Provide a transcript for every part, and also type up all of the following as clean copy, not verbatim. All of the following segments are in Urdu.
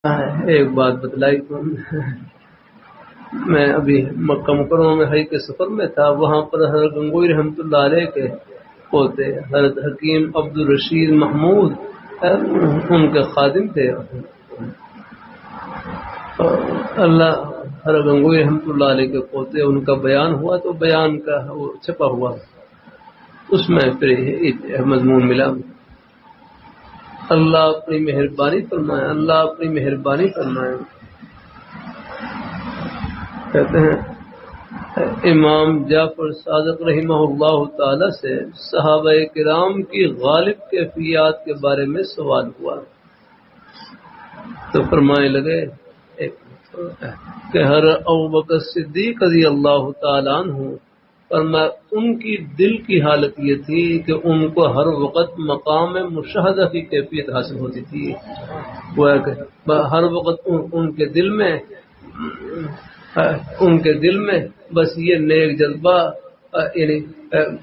ایک بات بتلائی تو میں ابھی مکہ مکرمہ میں حج کے سفر میں تھا، وہاں پر حضرت گنگوئی رحمۃ اللہ علیہ کے پوتے حضرت حکیم عبد الرشید محمود ان کے خادم تھے. اللہ حضرت گنگوئی رحمۃ اللہ علیہ کے پوتے، ان کا بیان ہوا تو بیان کا وہ چھپا ہوا، اس میں پھر مضمون ملا. اللہ اپنی مہربانی فرمائے، اللہ اپنی مہربانی فرمائے. کہتے ہیں امام جعفر صادق رحمہ اللہ تعالی سے صحابہ کرام کی غالب کیفیات کے بارے میں سوال ہوا تو فرمانے لگے کہ ہر ابوبکر صدیق رضی اللہ تعالیٰ عنہ فرمایا ان کی دل کی حالت یہ تھی کہ ان کو ہر وقت مقام مشاہدہ کی کیفیت حاصل ہوتی تھی. ہر وقت ان کے دل میں بس یہ نیک جذبہ یعنی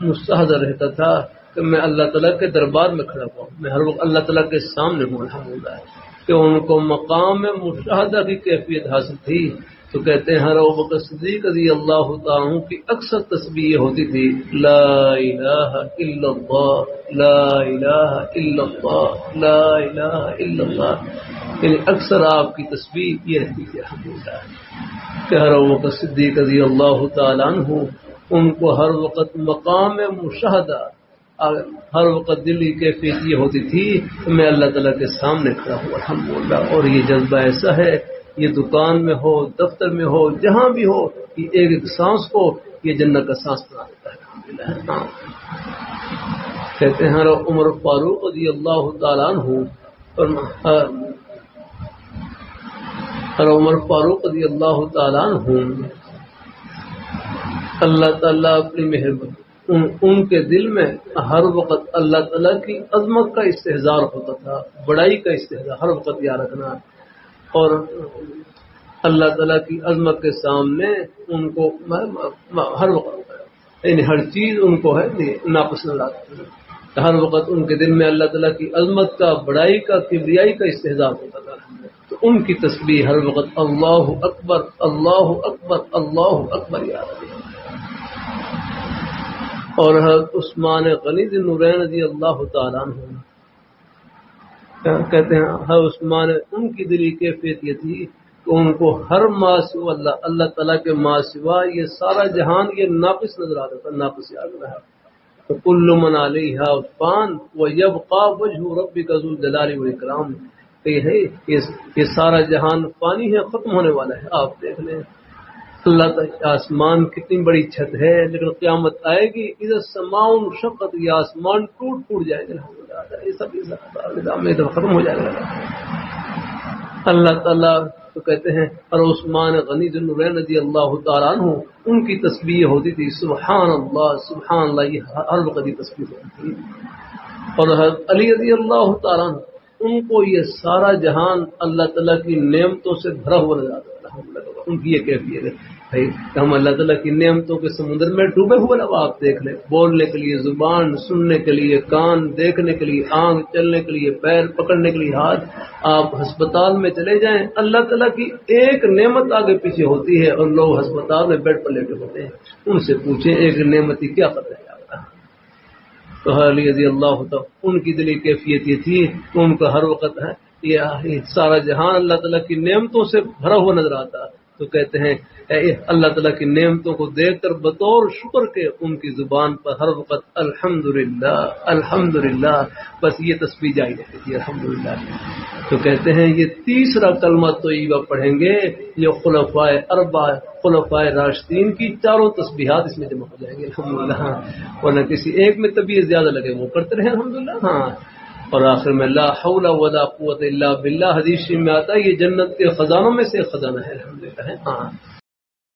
مشاہدہ رہتا تھا کہ میں اللہ تعالیٰ کے دربار میں کھڑا ہوا، میں ہر وقت اللہ تعالیٰ کے سامنے ہوں. الحمدللہ کہ ان کو مقام مشاہدہ کی کیفیت حاصل تھی. تو کہتے ہیں ہر ابوبکر صدیق رضی اللہ تعالیٰ عنہ کی اکثر تسبیح ہوتی تھی لا الہ الا اللہ، لا الہ الا اللہ، لا الہ الا اللہ. یعنی اکثر آپ کی تسبیح یہ رہتی تھی الحمدللہ کہ ہر ابوبکر صدیق رضی اللہ تعالیٰ عنہ ان کو ہر وقت مقام مشاہدہ، ہر وقت دلی کیفیت یہ ہوتی تھی کہ میں اللہ تعالیٰ کے سامنے کھڑا ہوں الحمدللہ. اور یہ جذبہ ایسا ہے، یہ دکان میں ہو، دفتر میں ہو، جہاں بھی ہو، یہ ایک ایک سانس کو یہ جنت کا سانس بنا دیتا ہے الحمدللہ. کہتے ہیں عمر فاروق رضی اللہ تعالیٰ عنہ عمر فاروق رضی اللہ تعالیٰ عنہ اللہ تعالیٰ اپنی مہربانی ان کے دل میں ہر وقت اللہ تعالیٰ کی عظمت کا استحضار ہوتا تھا، بڑائی کا استحضار ہر وقت یاد رکھنا. اور اللہ تعالیٰ کی عظمت کے سامنے ان کو ہر وقت یعنی ہر چیز ان کو ہے ناپسند آتی. ہر وقت ان کے دل میں اللہ تعالیٰ کی عظمت کا، بڑائی کا، کبریائی کا استحضار ہوتا تھا. تو ان کی تسبیح ہر وقت اللہ اکبر، اللہ اکبر، اللہ اکبر یاد رکھنا. اور حضرت عثمان غنی ذی النورین رضی اللہ تعالیٰ عنہ کہتے ہیں ہر عثمان ان کی دلی کیفیت یہ تھی کہ ان کو ہر ما سوا اللہ تعالیٰ کے ما سوا یہ سارا جہان یہ ناقص نظر آتا تھا، ناقص یاد رہا. کل من علیہا فان ویبقى وجہ ربک ذو الجلال والاکرام. یہ سارا جہان فانی ہے، ختم ہونے والا ہے. آپ دیکھ لیں اللہ تعالیٰ آسمان کتنی بڑی چھت ہے، لیکن قیامت آئے گی اذا السماء انشقت، یہ آسمان ٹوٹ جائے گا الحمدللہ. یہ سب ختم ہو جائے گا. اللہ تعالیٰ تو کہتے ہیں اور عثمان غنی ذی النورین رضی اللہ تعالیٰ عنہ ان کی تسبیح ہوتی تھی سبحان اللہ سبحان اللہ، یہ ہر وقت کی تسبیح ہوتی تھی. اور حضرت علی رضی اللہ تعالیٰ عنہ ان کو یہ سارا جہان اللہ تعالیٰ کی نعمتوں سے بھرا ہوا نظر آتا تھا. ان کی یہ کیفیت ہے ہم اللہ تعالیٰ کی نعمتوں کے سمندر میں ڈوبے ہوئے. اب آپ دیکھ لیں، بولنے کے لیے زبان، سننے کے لیے کان، دیکھنے کے لیے آنکھ، چلنے کے لیے پیر، پکڑنے کے لیے ہاتھ. آپ ہسپتال میں چلے جائیں، اللہ تعالیٰ کی ایک نعمت آگے پیچھے ہوتی ہے اور لوگ ہسپتال میں بیڈ پر لیٹے ہوتے ہیں. ان سے پوچھیں ایک نعمت کی کیا قدر ہے. تو علی رضی اللہ تعالیٰ ان کی دلی کیفیت یہ تھی کہ ان کا ہر وقت ہے یہ سارا جہان اللہ تعالیٰ کی نعمتوں سے بھرا ہوا نظر آتا. تو کہتے ہیں اللہ تعالیٰ کی نعمتوں کو دیکھ کر بطور شکر کے ان کی زبان پر ہر وقت الحمدللہ الحمدللہ بس یہ تسبیح جاری رہتی تھی الحمدللہ. تو کہتے ہیں یہ تیسرا کلمہ طیبہ پڑھیں گے، یہ خلفائے اربعہ، خلفائے راشدین کی چاروں تسبیحات اس میں جمع ہو جائیں گے الحمدللہ. ورنہ کسی ایک میں طبیعت زیادہ لگے وہ کرتے رہے الحمدللہ. ہاں اور آخر میں لا حول ولا قوت الا باللہ حدیث میں آتا ہے یہ جنت کے خزانوں میں سے خزانہ ہے الحمدللہ. ہاں